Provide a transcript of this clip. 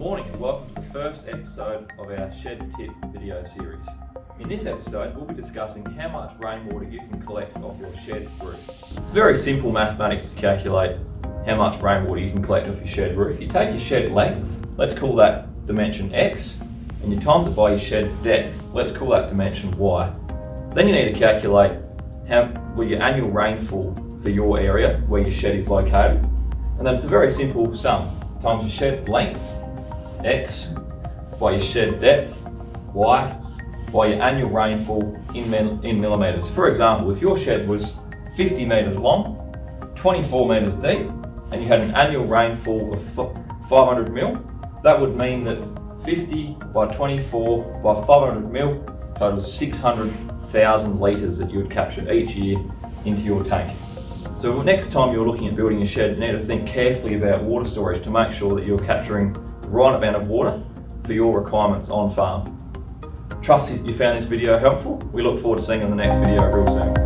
morning and welcome to the first episode of our Shed Tip video series. In this episode, we'll be discussing how much rainwater you can collect off your shed roof. It's very simple mathematics to calculate how much rainwater you can collect off your shed roof. You take your shed length, let's call that dimension X, and you times it by your shed depth, let's call that dimension Y. Then you need to calculate your annual rainfall for your area where your shed is located. And then it's a very simple sum. Times your shed length, X, by your shed depth, Y, by your annual rainfall in millimetres. For example, if your shed was 50 metres long, 24 metres deep, and you had an annual rainfall of 500 mil, that would mean that 50 by 24 by 500 mil totals 600,000 litres that you would capture each year into your tank. So next time you're looking at building a shed, you need to think carefully about water storage to make sure that you're capturing the right amount of water for your requirements on farm. Trust you found this video helpful. We look forward to seeing you in the next video real soon.